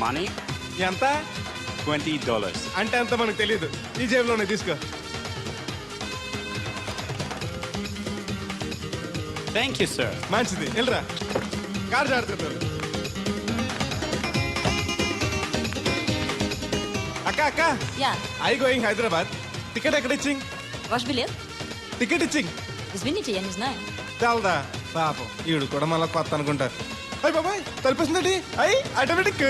money? ఎంత $20. అంటే అంత మనకు తెలియదు. ఈ జేబులోనే తీసుకో. Thank you, sir. మంచిది, వెళ్ళరా. కారు జాడుతుంది. అక్క అక్క, Ja, I going Hyderabad. Ticket ఎక్కడ ఇచ్చింగ్? wasch biljet? టికెట్ ఇచ్చింగ్ Das bin ich ja nicht, nein. తెలదా పాపం, ఈడు కూడా మళ్ళీ కొత్త అనుకుంటారు. అయ్యి బాబాయ్, తలిపేసిందండి. అయ్యి ఆటోమేటిక్.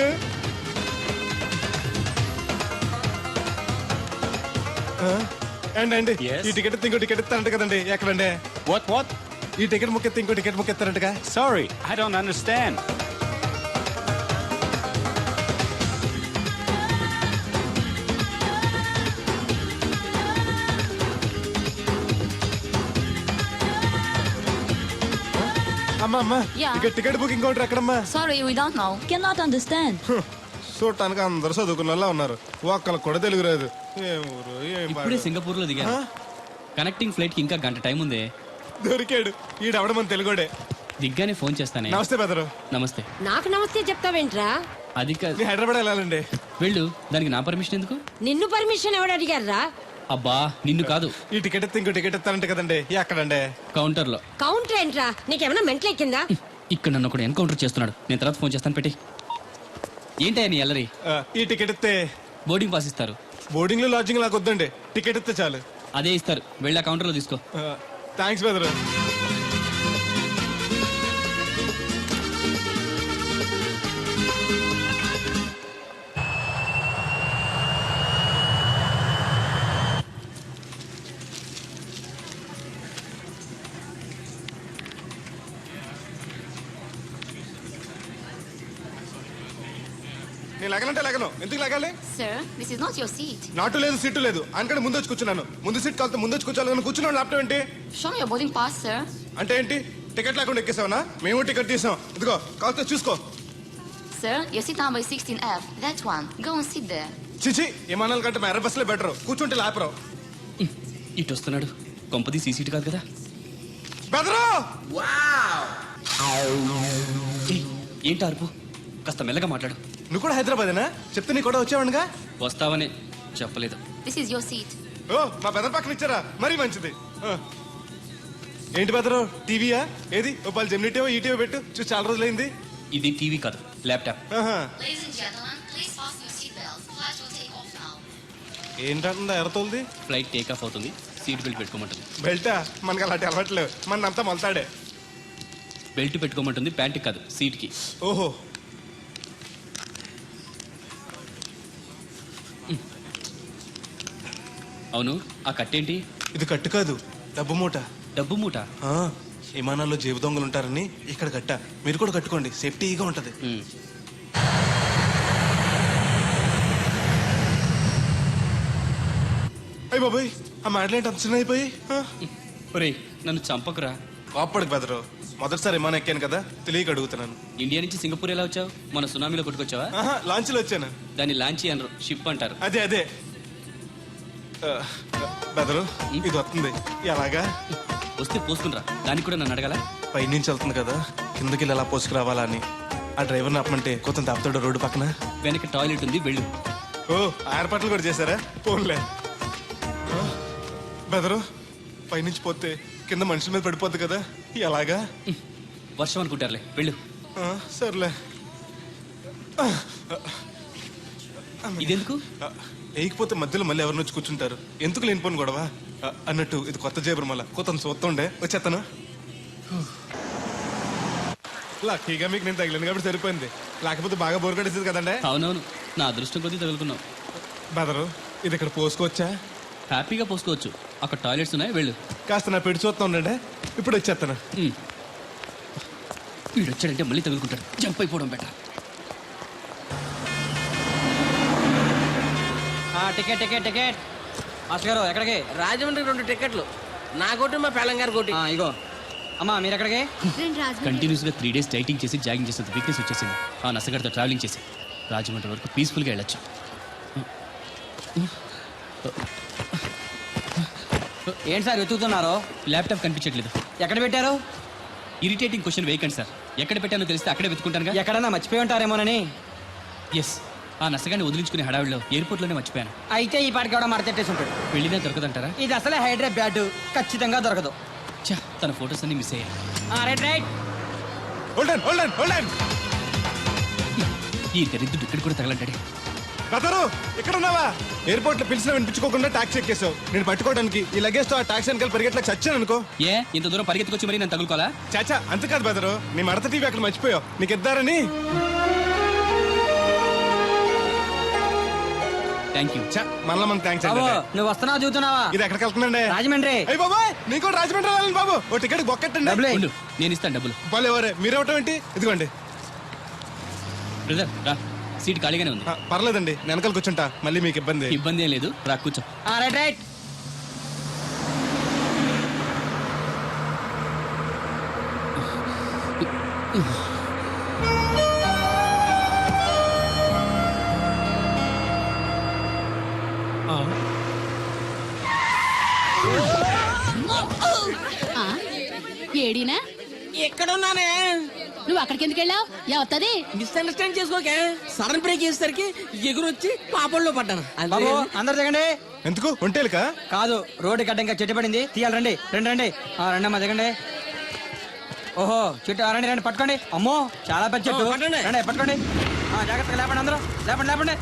అండి Yes. ఈ టికెట్ ఇంకో టికెట్ ఇస్తారంట కదండి, ఎక్కడండి? What? ఈ టికెట్ ముక్కెత్తి ఇంకో టికెట్ ముక్కెత్తారంటగా. Sorry, I don't understand. అమ్మా యా. ఇక టికెట్ బుకింగ్ కౌంటర్ ఎక్కడమ్మా? Sorry, we don't know. Cannot understand. చూడటానికి అందరూ చదువుకున్న వాళ్ళ ఉన్నారు, ఒక్కళ్ళకి కూడా తెలుగు రాదు. ఏం ఊరు, ఏం ఇప్పుడే పాడు. సింగపూర్ లో దిగాను. కనెక్టింగ్ ఫ్లైట్ కి ఇంకా గంట టైం ఉంది. దొరికాడు ఈడవడం మన తెలుగుడే. దిగ్గానే ఫోన్ చేస్తానే. నమస్తే బెదరు. నమస్తే. నాకు నమస్తే చెప్తావేంట్రా? అది కాదు. నీ హైదరాబాద్ వెళ్ళాలండి. వెళ్ళు, దానికి నా పర్మిషన్ ఎందుకు? నిన్ను పర్మిషన్ ఎవడు అడిగారా? అబ్బా నిన్ను కాదు, ఈ టికెట్ ఎత్తి ఇంకో టికెట్ ఇస్తారంట కదండి, ఎక్కడండి? కౌంటర్ లో. కౌంటర్ ఏంట్రా? నీకేమైనా మెంటల్ ఎక్కిందా? ఇక్కడ నన్ను ఒకడు ఎన్కౌంటర్ చేస్తున్నాడు. నేను తర్వాత ఫోన్ చేస్తాను, పెట్టి. ఏంటయ్యా నీ అల్లరి? ఈ టికెట్ ఇస్తే బోర్డింగ్ పాస్ ఇస్తారు. బోర్డింగ్ లో లాడ్జింగ్ లాగా వద్దండి, టికెట్ ఇస్తే చాలు. అదే ఇస్తారు, వెళ్ళి ఆ కౌంటర్ లో తీసుకో. థ్యాంక్స్ బెదరు. నేను లగనంటే లగను, ఎందుకు లగాలి? Sir, this is not your seat. నాటు లేదు, సీటు లేదు, అందుకని ముందు వచ్చి కూర్చున్నాను. ముందు సీట్ కాలితే ముందు వచ్చి కూర్చోాలని కూర్చున్నాను. ల్యాప్టాప్ ఏంటి Show me your boarding pass, sir. అంటే ఏంటి? టికెట్ లేకుండా ఎక్కేసావనా? మేము టికెట్ తీసాం, ఇదిగో కాలితే చూసుకో. Sir, your seat number is 16F. That one. Go and sit there. చిచి, విమానాల కంటే మా ఎర్ర బస్సులే బెటర్, కూర్చుంటే లాపరావు. ఇటు వస్తున్నాడు. కొంపది సీసీటీ కాదు కదా. బెదరు ఏయ్, ఏంటి అరుపు? కాస్త మెల్లగా మాట్లాడు. నువ్వు కూడా హైదరాబాదేనా? చెప్తే నీ కూడా వచ్చావనుగా. వస్తావనే చెప్పలేదు. This is your seat. ఓ, మా బెదర్ పక్కన ఇచ్చారా? మరీ మంచిది. ఏంటి బెదరు, టీవీయా? ఏది ఓ పాలు జెమినీ టీవో ఈ టీవో పెట్టు, చూసి చాలా రోజులైంది. ఇది టీవీ కాదు, laptop. Ladies and gentlemen, please fasten your seatbelts. Flight will take off now. ఏంటంటుందా ఎర్రతోల్ది? ఫ్లైట్ టేక్ ఆఫ్ అవుతుంది, సీట్ బెల్ట్ పెట్టుకోమంటుంది. బెల్టా? మనకి అలాంటి అలవాట్లేవు, మన అంతా మొలతాడే. బెల్ట్ పెట్టుకోమంటుంది, ప్యాంట్కి కాదు, సీట్కి. ఓహో, అవును, ఆ కట్టేంటి? ఇది కట్టు కాదు, డబ్బు మూట. డబ్బు మూట. విమానాల్లో జేబు దొంగలు ఉంటారని ఇక్కడ కట్ట. మీరు కూడా కట్టుకోండి, సేఫ్టీగా ఉంటది. అయ్యి బాబాయ్, ఆ మాటలేంటి అంత చిన్న అయిపోయి? ఒరేయ్, నన్ను చంపకురా. కాపాడుకు బెదరు, మొదటిసారి విమానం ఎక్కాను కదా, తెలియక అడుగుతున్నాను. ఇండియా నుంచి సింగపూర్ ఎలా వచ్చావు? మన సునామీలో కొట్టుకొచ్చావా? లాంచ్లో వచ్చాను. దాన్ని లాంచీ అనరు, షిప్ అంటారు. అదే అదే. బెదరు, ఇది వస్తుంది ఎలాగా? వస్తే పోసుకునిరా, దానికి కూడా నన్ను అడగాల? పైనుంచి వెళ్తుంది కదా, కిందకి ఎలా పోసుకురావాలా అని. ఆ డ్రైవర్ని ఆపమంటే కొంత దాపుతాడు రోడ్డు పక్కన. వెనక టాయిలెట్ ఉంది, వెళ్ళు. ఓ, ఏర్పాట్లు కూడా చేశారా? పోన్లే. బెదరు, పైనుంచి పోతే కింద మనుషుల మీద పడిపోద్ది కదా, ఎలాగా? వర్షం అనుకుంటారులే, వెళ్ళు. సర్లే. ఇదెందుకు? వేయకపోతే మధ్యలో మళ్ళీ ఎవరిని వచ్చి కూర్చుంటారు, ఎందుకు లేనిపోను గొడవ అన్నట్టు. ఇది కొత్త జేబురు, మళ్ళా కొత్త చూస్తుండే వచ్చేస్తాను. లక్కీగా మీకు నేను తగిలింది కాబట్టి సరిపోయింది, లేకపోతే బాగా బోర్ కట్టేసింది కదండి. అవునవును, నా అదృష్టం కొద్దీ తగులుకున్నావు. బెదరు, ఇది ఇక్కడ పోసుకోవచ్చా? హ్యాపీగా పోసుకోవచ్చు, అక్కడ టాయిలెట్స్ ఉన్నాయి, వెళ్ళు. కాస్త నా పెట్టి చూస్తా ఉండండి, ఇప్పుడు వచ్చేస్తాను. వీడు వచ్చాడంటే మళ్ళీ తగులుకుంటాడు, జంప్ అయిపోవడం better. Ticket ticket ticket master గారు ఎక్కడికి? రాజమండ్రి 2 టికెట్లు, నా కోటి మా పేలం గారి కోటి. ఇగో అమ్మా, మీరు ఎక్కడికి? కంటిన్యూస్ గా 3 days డైటింగ్ చేసి జాగింగ్ చేసేంత వీక్నెస్ వచ్చేసింది. ఆ నసగడితో ట్రావెలింగ్ చేసి రాజమండ్రి వరకు పీస్ఫుల్గా వెళ్ళొచ్చు. ఏంటి సార్ వెతుకుతున్నారు? ల్యాప్టాప్ కనిపించట్లేదు. ఎక్కడ పెట్టారు? ఇరిటేటింగ్ క్వశ్చన్ వేయకండి సార్, ఎక్కడ పెట్టానో తెలిస్తే అక్కడే వెతుకుంటానుగా. ఎక్కడన్నా మర్చిపోయి ఉంటారేమోనని. ఎస్, ఆ నసగాన్ని వదిలించుకునే హడావిడిలో ఎయిర్పోర్ట్లోనే మర్చిపోయాను. అయితే ఈ పాటికి కూడా మరచెట్టేసి ఉంటాడు. వెళ్ళినా దొరకదంటారా? ఇది అసలే హైదరాబాద్, ఖచ్చితంగా దొరకదు. ఛా, తన ఫొటోస్ అన్ని మిస్ అయ్యాయి. Right right. Hold on hold on hold on. ఈ దరిద్రుడు ఇక్కడ కూడా తగలంటాడే. బ్రదరు ఇక్కడ ఉన్నావా? ఎయిర్పోర్ట్ లో పిలిచిన వినిపించుకోకుండా టాక్సీ ఎక్కేసావు. నేను పట్టుకోవడానికి ఈ లగేజ్ తో ఆ టాక్సీ వెనకాల పరిగెట్లకు చచ్చాను అనుకో. ఏ ఇంత దూరం పరిగెత్తుకొచ్చి మరి నేను తగులుకోవాలా? చాచా అంతకాదు బ్రదరు, నీ మడత టీవీ అక్కడ మర్చిపోయావు. నీకు ఇద్దారని. Thank you. మళ్ళా మన థ్యాంక్స్ బాబు అండి. నువ్వు వస్తున్నావు చూస్తున్నావా? ఇది ఎక్కడికి వెళ్తుందండి? రాజమండ్రి. అయ్యి బాబాయ్, నీకు కూడా రాజమండ్రి వెళ్ళాలి బాబు. ఓ టికెట్ బొక్కెట్టండి. డబ్బులే. ఉండు, నేను ఇస్తాను డబ్బులు. వాళ్ళు ఎవరే మీరు ఇవ్వటం ఏంటి? ఇదిగోండి. బ్రదర్ రా, సీట్ ఖాళీగానే ఉంది. పర్లేదండి, నేను వెనకాల కూర్చుంటా, మళ్ళీ మీకు ఇబ్బంది. ఇబ్బంది ఏం లేదు, రా కూర్చో. Right right. ఏడీనా? ఎక్కడున్నానే? నువ్వు అక్కడికి ఎందుకు వెళ్ళావు? ఎవత్తది? మిస్అండర్స్టాండ్ చేసుకోకే. సడన్ బ్రేక్ చేసేసరికి ఎగురొచ్చి పాపంలో పడ్డాను. బాబు అందరు దిగండి. ఎందుకు ఒంటేలుకా? కాదు, రోడ్డు గడ్డంగా చెట్టు పడింది, తీయాలి. రండి రండి రండి. రండి అమ్మా, దిగండి. ఓహో చెట్టు, రండి రండి, పట్టుకోండి. అమ్మో చాలా పెద్ద చెట్టు. రండి పట్టుకోండి. జాగ్రత్తగా లేపండి, అందరూ లేపండి లేపండి.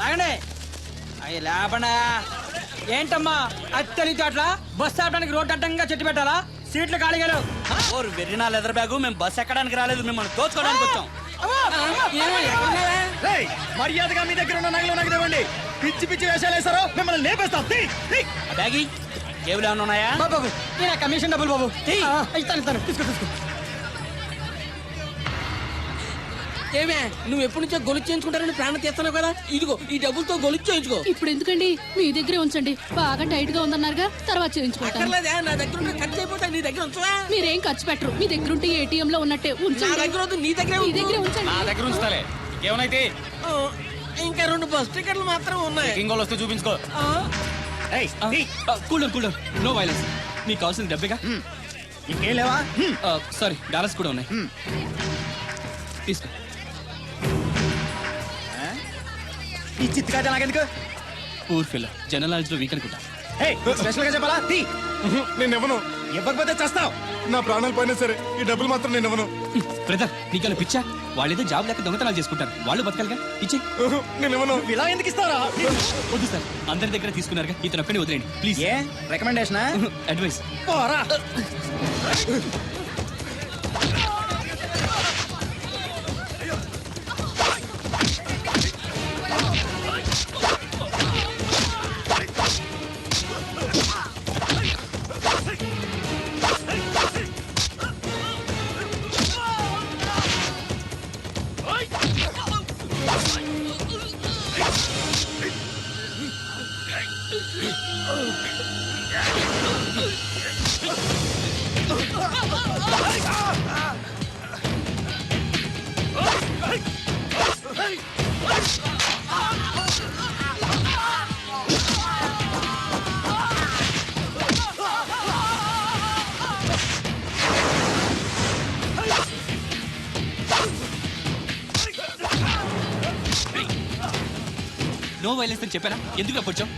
లాగండి. అయ్యి లేపండి. ఏంటమ్మా అత్తలితో అట్లా బస్సు ఆపడానికి రోడ్డు అడ్డంగా చెట్టు పెట్టాలా? సీట్లు ఖాళీగా లేవు. వెర్రినా లెదర్ బ్యాగు, మేము బస్ ఎక్కడానికి రాలేదు, మిమ్మల్ని దోచుకోవడానికి వచ్చాం. మర్యాదగా మీ దగ్గర ఉన్న నగలు నాకు ఇవ్వండి. పిచ్చి పిచ్చి వేషాలు వేసారో మిమ్మల్ని లేపేస్తాం. బ్యాగి జేబులు ఏమైనా ఉన్నాయా? బాబు నేను కమిషన్ డబ్బులు బాబు ఇస్తాను ఇస్తాను. తీసుకో తీసుకో. ఏమే నువ్వు ఎప్పటి నుంచో గొలుసు చేయించుకుంటారని ప్రాణం తీస్తున్నావు కదా, ఇదిగో ఈ డబ్బులతో గొలుసు చేయించుకో. ఇప్పుడు ఎందుకండి? మీ దగ్గరే ఉంచండి. బాగా టైట్ గా ఉందన్నారుగా, తర్వాత చేయించుకుంటాను. అక్కర్లేదే, నా దగ్గర ఉన్న ఖర్చు అయిపోతాయి. నీ దగ్గర ఉంచవా? మీరేం ఖర్చు పెట్టరు. మీ దగ్గర ఉంటే ఏటీఎం లో ఉన్నట్టే నా ఉంచండి. దగ్గర వద్దు, నీ దగ్గరే మీ దగ్గరే ఉంచండి. నా దగ్గర ఉంచుతాలే, ఏమైతే ఇంకా 2 బస్ టికెట్లు మాత్రం ఉన్నాయి. ఇంకోళ్ళు వస్తే చూపించుకో. Cool cool, no violence. నీకు కావాల్సిన డబ్బేగా? ఇంకేం లేవా? సారీ, డాలర్స్ కూడా ఉన్నాయి. తీసుకో. ఈ చిత్తుగా నాకెందుకు? పూర్ ఫిల్, జనరల్ నాలెడ్జ్ లో వీక్ అనుకుంటా. స్పెషల్ గా చెప్పాలా? నేను ఇవ్వను. ఇవ్వకపోతే చేస్తావు. నా ప్రాణాలు పోయినా సరే ఈ డబ్బులు మాత్రం నేను ఇవ్వను. బ్రదర్, నీకన్నా పిచ్చా? వాళ్ళేదో జాబ్ లేక దొంగతనాలు చేసుకుంటారు, వాళ్ళు బతకాలిగా. ఇచ్చే. నేను ఇవ్వను. ఇలా ఎందుకు ఇస్తారా? వద్దు సార్, అందరి దగ్గర తీసుకున్నారుగా, ఇతను ఒక్కని వదిలేండి ప్లీజ్. ఏ రికమెండేషనా? అడ్వైస్. పోరా. నో వైలెన్స్ అని చెప్పారా? ఎందుకు అప్పొచ్చావు?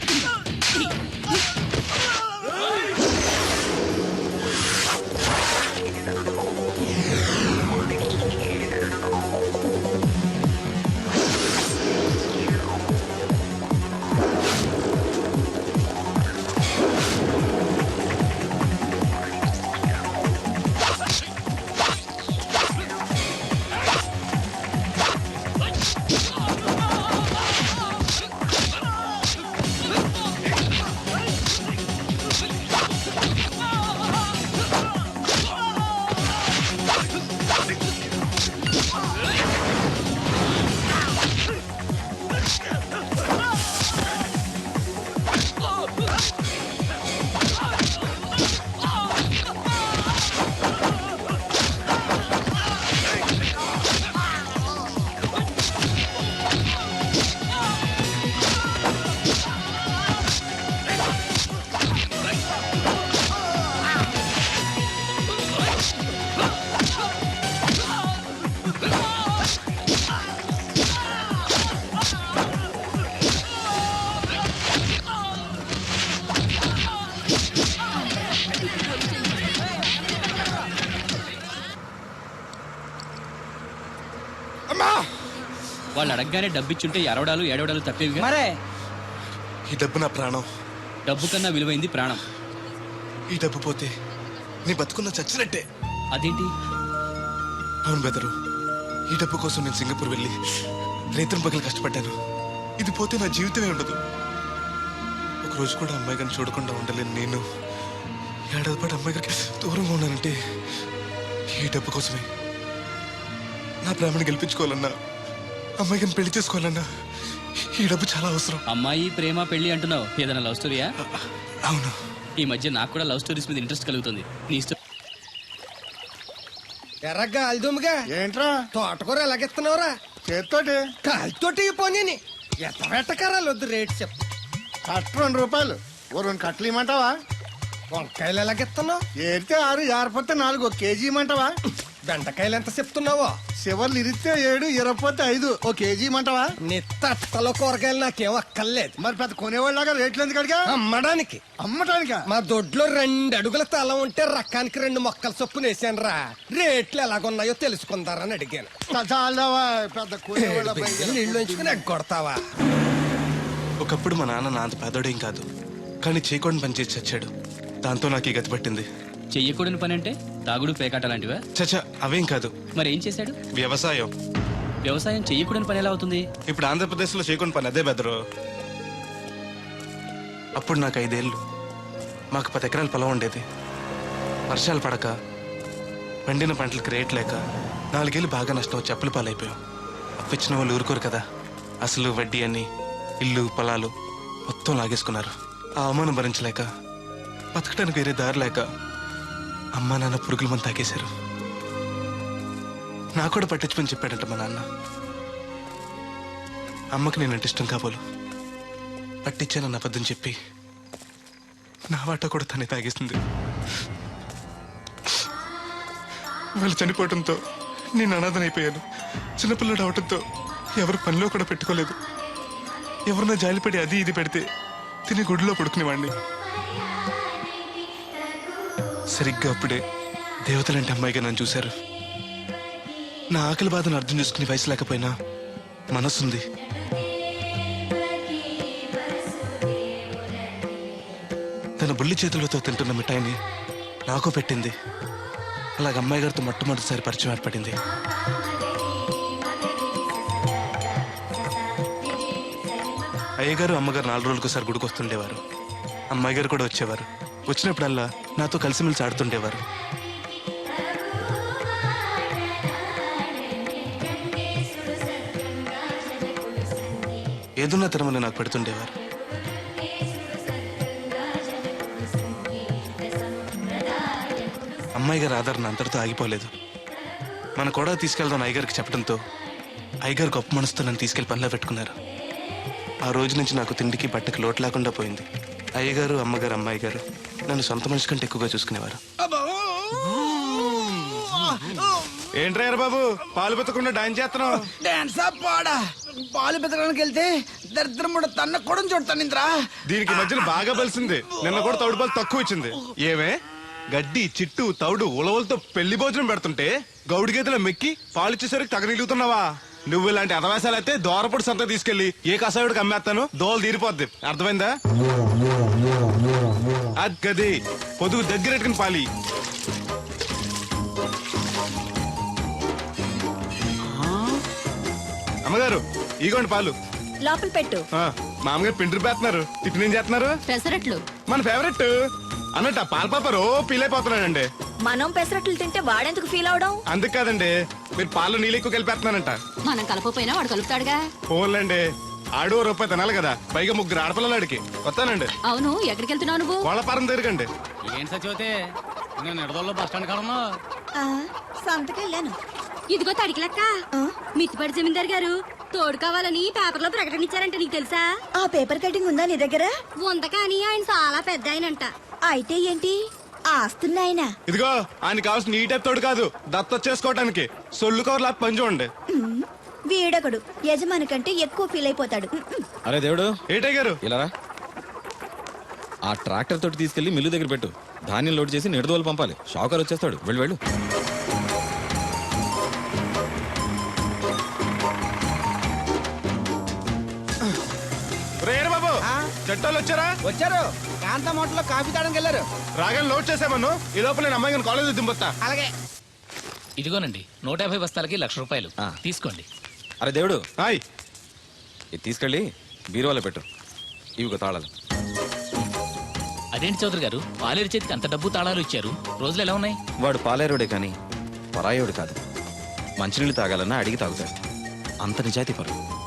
వాళ్ళు అడగగానే డబ్బు ఇచ్చుంటే అరవడాలు ఏడవడాలు తప్పేవిగా. మరే ఈ డబ్బు నా ప్రాణం. డబ్బు కన్నా విలువైంది ప్రాణం. ఈ డబ్బు పోతే నీ బతుకున్న చచ్చినట్టే. అదేంటి? అవును బెదరు, ఈ డబ్బు కోసం నేను సింగపూర్ వెళ్ళి రైతులు పగలు కష్టపడ్డాను. ఇది పోతే నా జీవితమే ఉండదు. ఒక రోజు కూడా అమ్మాయి గారిని చూడకుండా ఉండలేను. నేను ఏడాది పాటు అమ్మాయి గారికి దూరంగా ఉన్నానంటే ఈ డబ్బు కోసమే. నా ప్రేమను గెలిపించుకోవాలన్నా, అమ్మాయి గారిని పెళ్లి చేసుకోవాలన్నా ఈ డబ్బు చాలా అవసరం. అమ్మాయి ప్రేమ పెళ్లి అంటున్నావు, ఏదైనా లవ్ స్టోరీయా? అవును. ఈ మధ్య నాకు కూడా లవ్ స్టోరీస్ మీద ఇంట్రెస్ట్ కలుగుతుంది. నీ ఇష్టం. ఎర్రగా అల్దుమ్గా ఏంట్రా తోటకూర ఎలాగెత్తున్నావురా? చేత్తోటి కాలితోటి పోనీ ఎత్తబెట్టకారాలు వద్దు, రేట్ చెప్పు. కట్ట 2 రూపాయలు. ఓ 2 కట్టలు ఇమ్మంటావా? వంకాయలు ఎలాగెత్తున్నావు? ఏరితే 6, ఏరపోతే 4 1 కేజీ ఇమ్మంటావా? బెండకాయలు ఎంత చెప్తున్నావో? చివర్లు ఇరిస్తే 7, ఇరపోతే 5 1 కేజీ ఇమ్మంటావా? నీ తట్టలో కూరగాయలు నాకేం అక్కర్లేదు. మరి పెద్ద కొనేవాళ్ళగా రేట్లు ఎందుకు అడిగా? అమ్మడానికి. అమ్మటానికా? మా దొడ్లో 2 అడుగుల తల ఉంటే రకానికి 2 మొక్కల చొప్పున వేసాను రా. రేట్లు ఎలాగున్నాయో తెలుసుకుందారని అడిగాను. చాలదావా పెద్ద కొనేవాళ్ళ నీళ్ళు ఉంచుకుని కొడతావా? ఒకప్పుడు మా నాన్న నా అంత పేదోడేం కాదు, కానీ చేయకూడని పని చేసి చచ్చాడు. దాంతో నాకు ఈ గతి పట్టింది. చెయ్యకూడని పని అంటే తాగుడు పేకాట లాంటివా? చచ్చా, అవేం కాదు. మరి ఏం చేశాడు? వ్యవసాయం. వ్యవసాయం చెయ్యకూడని పని ఎలా అవుతుంది? ఇప్పుడు ఆంధ్రప్రదేశ్లో చేయకుండా పని అదే బెదరు. అప్పుడు నాకు 5 ఏళ్ళు. మాకు 10 ఎకరాల పొలం ఉండేది. వర్షాలు పడక, పండిన పంటలకు రేట్ లేక 4 ఏళ్ళు బాగా నష్టం వచ్చి అప్పుల పాలైపోయాం. అప్పు ఇచ్చిన వాళ్ళు ఊరుకోరు కదా. అసలు వడ్డీ అని ఇల్లు పొలాలు మొత్తం లాగేసుకున్నారు. ఆ అవమానం భరించలేక, బతకడానికి వేరే దారి లేక అమ్మా నాన్న పురుగుల మంది తాగేశారు. నాకు కూడా పట్టించుకొని చెప్పాడంట మా నాన్న. అమ్మకి నేనంటే ఇష్టం కాబోలు పట్టించానన్న అబద్ధం చెప్పి నా వాటా కూడా తనే తాగేసింది. వాళ్ళు చనిపోవడంతో నేను అనాథనైపోయాను. చిన్నపిల్లడు అవడంతో ఎవరు పనిలో కూడా పెట్టుకోలేదు. ఎవరన్నా జాలిపడి అది ఇది పెడితే తిని గుడిలో పడుకునేవాడిని. సరిగ్గా అప్పుడే దేవతలంటే అమ్మాయిగా నన్ను చూశారు. నా ఆకలి బాధను అర్థం చేసుకునే వయసు లేకపోయినా మనసుంది. తన బుల్లి చేతులతో తింటున్న మిఠాయిని నాకు పెట్టింది. అలాగ అమ్మాయి గారితో మొట్టమొదటిసారి పరిచయం ఏర్పడింది. అయ్యగారు అమ్మగారు 4 రోజులకోసారి గుడికి వస్తుండేవారు. అమ్మాయి గారు కూడా వచ్చేవారు. వచ్చినప్పుడల్లా నాతో కలిసిమెలిసి ఆడుతుండేవారు. ఏదున్న తరమని నాకు పెడుతుండేవారు. అమ్మాయి గారి ఆదరణ అంతటితో ఆగిపోలేదు. మన కూడా తీసుకెళ్దాం అయ్యగారికి చెప్పడంతో అయ్యగారు గొప్ప మనసుతో నన్ను తీసుకెళ్లి పనిలో పెట్టుకున్నారు. ఆ రోజు నుంచి నాకు తిండికి బట్టకి లోటు లేకుండా పోయింది. అయ్యగారు అమ్మగారు అమ్మాయి గారు నన్ను సొంత మనిషి కంటే ఎక్కువగా చూసుకునేవారు. ఏంట్రా బాబు పాలు పెత్తకుండా డాన్స్ చేస్తున్నావు? డాన్స్ పాడా పాలు పెతకడానికి వెళ్తే దరిద్రం కూడా తన్న కూడా చూడతాను ఇంద్రా. దీనికి మధ్యన బాగా బలిసింది. నిన్న కూడా తౌడు పాలు తక్కువ ఇచ్చింది. ఏమే గడ్డి చిట్టు తౌడు ఉలవలతో పెళ్లి భోజనం పెడుతుంటే గౌడి గేదెల మెక్కి పాలు ఇచ్చేసరికి తగనిలుగుతున్నావా? నువ్వు ఇలాంటి అదవేశాలు అయితే దోరపొడి సంత తీసుకెళ్లి ఏ కసాయుడికి అమ్మేస్తాను, దోలు తీరిపోద్ది. అర్థమైందా? అది గది పొదుగు దగ్గరెట్టుకుని పాలి. అమ్మగారు ఇగోండి పాలు. లోపల పెట్టు. మామగారు పిండి పేస్తున్నారు. టిఫిన్ ఏం చేస్తున్నారు? పెసరట్లు. మన ఫేవరెట్ అన్నట్టు ఆ పాల పాప రో ఫీల్ అయిపోతున్నాడండి. మనం పెసరట్లు తింటే వాడెందుకు ఫీల్ అవడం? అందుకు కాదండి, మీరు పాలు నీళ్ళు ఎక్కువ కలిపేస్తున్నానంట. మనం కలపపోయినా వాడు కలుపుతాడుగా. ఫోన్లండి, ఆడు రూపాయి తినాలి కదా, పైగా 3 ఆడపిల్లలాడికి వస్తానండి. అవును, ఎక్కడికి వెళ్తున్నావు నువ్వు? కోళ్ళపారం తిరగండి. ఏంటి సచివతే నేను నిడదల్లో బస్ స్టాండ్ కాడమ్మా. సంతకెళ్ళాను. ఇదిగో తడికి లెక్క. మిత్తిపడి జమీందార్ గారు తోడు కావాలని పేపర్లో ప్రకటన ఇచ్చారంట, నీకు తెలుసా? ఆ పేపర్ కటింగ్ ఉందా నీ దగ్గర? ఉంద కానీ ఆయన చాలా పెద్ద ఆయనంట. అయితే ఏంటి ఆస్తున్నాయన? ఇదిగో ఆయన కావాల్సిన ఈ టైప్ తోడు కాదు, దత్తొచ్చేసుకోవటానికి సొల్లు కవర్లా పని చూడండి. వీడొకడు యజమాని కంటే ఎక్కువ ఫీల్ అయిపోతాడు. అరే దేవుడు, ఏటై గారు ఇలా రా. ఆ ట్రాక్టర్ తోటి తీసుకెళ్లి మిల్లు దగ్గర పెట్టు. ధాన్యం లోడ్ చేసి నిడదోలు పంపాలి. షాకర్ వచ్చేస్తాడు. వెళ్ళు వెళ్ళు. చెట్టోళ్ళు వచ్చారా? వచ్చారు కాంతం హోటల్లో కాఫీ తాగడానికి వెళ్ళారు. రాగానే లోడ్ చేసామను. ఈ లోపల నేను అమ్మాయి కాలేజ్ దింపొస్తా. అలాగే. ఇదిగోనండి 150 బస్తాలకి ₹1,00,000 ఆ. తీసుకోండి. అరే దేవుడు, హాయ్. ఇది తీసుకెళ్ళి బీరువాలో పెట్టు. ఇవిగో తాళాలు. అదేంటి చౌదరి గారు, పాలేరు చేతికి అంత డబ్బు తాళాలు ఇచ్చారు. రోజులు ఎలా ఉన్నాయి? వాడు పాలేరోడే కానీ పరాయోడు కాదు. మంచినీళ్ళు తాగాలన్నా అడిగి తాగుతాడు. అంత నిజాయితీ పరు.